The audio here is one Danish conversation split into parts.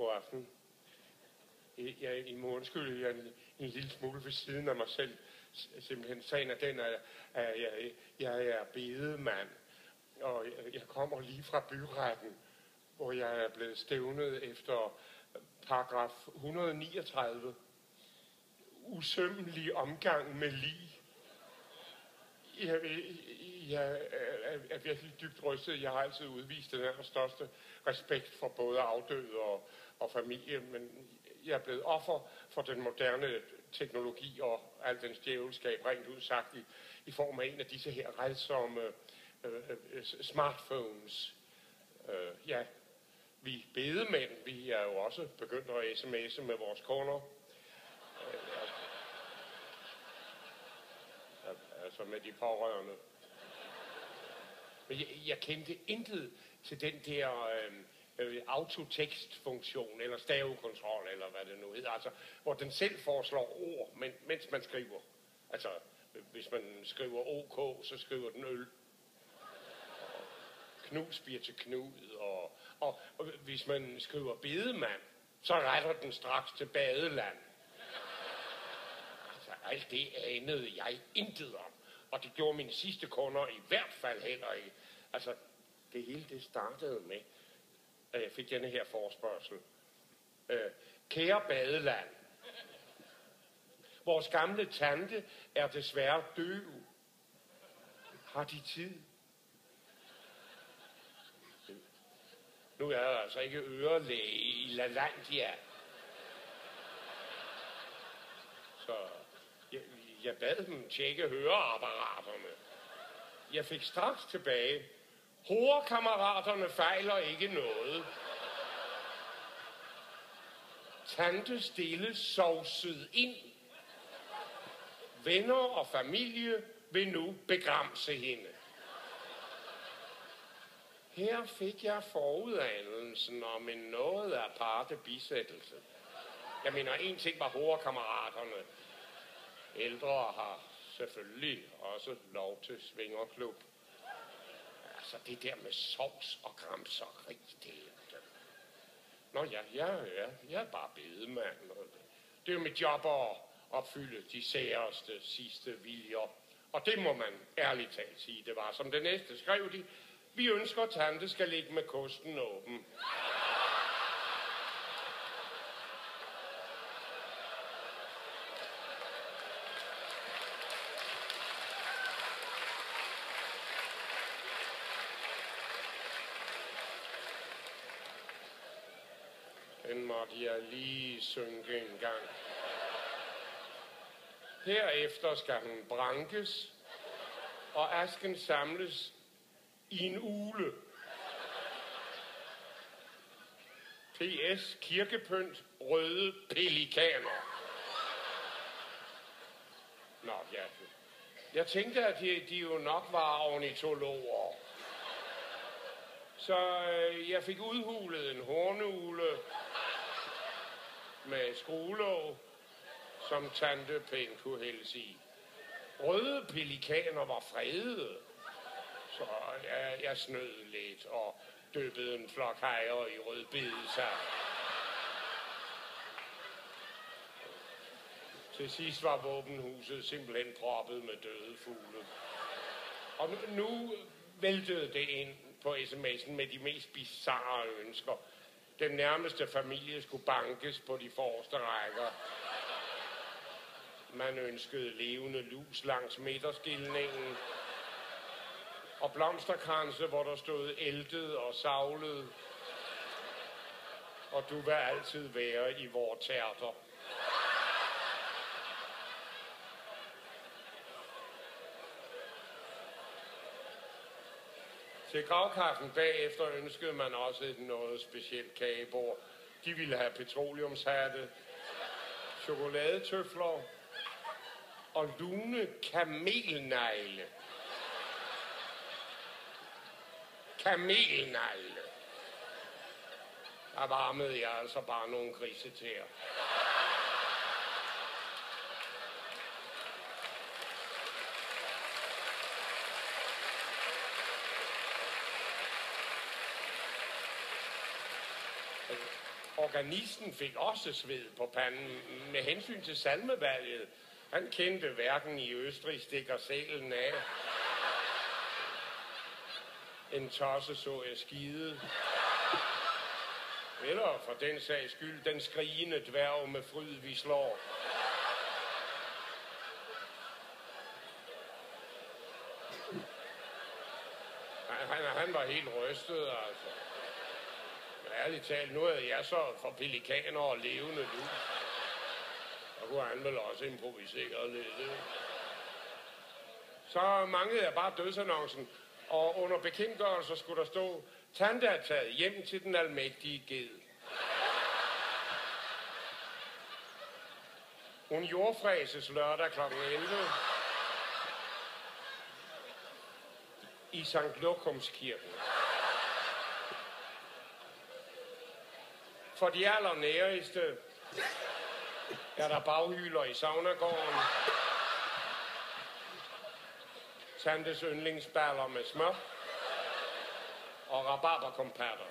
God aften. I må undskylde, jeg er en lille smule ved siden af mig selv. Simpelthen sagen er den, at jeg er bedemand, og jeg kommer lige fra byretten, hvor jeg er blevet stævnet efter paragraf 139. Usømmelig omgang med lig. Jeg er virkelig dybt rystet. Jeg har altid udvist den allerstørste respekt for både afdøde og familie, men jeg er blevet offer for den moderne teknologi og al den djævelskab, rent udsagt, i form af en af disse her rædsomme smartphones. Ja, vi bedemænd, vi er jo også begyndt at sms'e med vores kunder. Altså med de pårørende. Men jeg kendte intet til den der autotekstfunktion, eller stavekontrol, eller hvad det nu hedder, altså, hvor den selv foreslår ord, mens man skriver. Altså, hvis man skriver OK, så skriver den øl. Og knus bliver til knud, og hvis man skriver bedemand, så retter den straks til badeland. Altså, alt det anede jeg intet om, og det gjorde mine sidste kunder i hvert fald heller ikke. Altså, det hele det startede med, at jeg fik denne her forespørgsel. Kære badeland, vores gamle tante er desværre døv. Har de tid? Nu er jeg altså ikke ørelæge i LaLandia. Så jeg bad dem tjekke høreapparaterne. Jeg fik straks tilbage. Horekammeraterne fejler ikke noget. Tante stille sovset ind. Venner og familie vil nu begramse hende. Her fik jeg forudanelsen om en noget aparte bisættelse. Jeg mener, en ting var horekammeraterne. Ældre har selvfølgelig også lov til svingerklub. Altså det der med sovs og gramseri, det Nå ja, jeg er bare bedemand. Det er jo mit job at opfylde de særeste sidste viljer. Og det må man ærligt talt sige, det var. Som det næste skrev de, vi ønsker, at tante skal ligge med kosten åben. Den måtte jeg lige synke en gang. Herefter skal hun brankes, og asken samles i en ule. P.S. Kirkepynt, røde pelikaner. Nå, ja. Jeg tænkte, at de jo nok var ornitologer. Så jeg fik udhulet en hornugle med skruelåg, som tante pænt kunne hældes i. Røde pelikaner var fredede, så jeg snød lidt og dyppede en flok hajer i rødbedesaft. Til sidst var våbenhuset simpelthen proppet med døde fugle. Og nu væltede det ind på sms'en med de mest bizarre ønsker. Den nærmeste familie skulle bankes på de forreste rækker. Man ønskede levende lus langs midterskilningen. Og blomsterkranse, hvor der stod æltet og savlet. Og du vil altid være i vor tærter. Til gravkaffen bagefter ønskede man også et noget specielt kagebord. De ville have petroleumshatte, chokoladetøfler og lune kamelnegle. Kamelnegle. Der varmede jeg altså bare nogle grisetæer. Organisten fik også sved på panden med hensyn til salmevalget. Han kendte hverken i Østrig stikker sælen af. En tosse så jeg skide. Eller for den sags skyld, den skrigende dværg med fryd vi slår. Han var helt rystet, altså. Ærligt talt, nu er jeg så for pelikaner og levende nu. Så kunne han vel også improvisere lidt. Så manglede jeg bare dødsannoncen, og under bekendtgørelser skulle der stå, tante er taget hjem til den almægtige ged. Hun jordfræses lørdag kl. 11. I Sankt Lokumskirken. For de allernæreste er der baghyler i saunagården. Tantes yndlingsballer med smør og rabarberkompatter.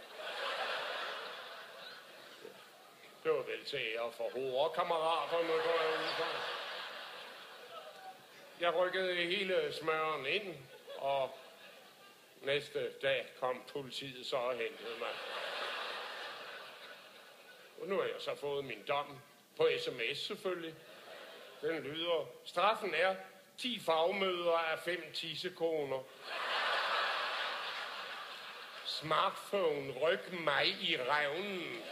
Det var vel til ære for hovedkammeraterne, går jeg ud fra. Jeg rykkede hele smøren ind, og næste dag kom politiet så og hentede mig. Og nu har jeg så fået min dom på sms selvfølgelig. Den lyder, straffen er 10 fagmøder af 5 tissekoner. Smartphone, ryk mig i revnen.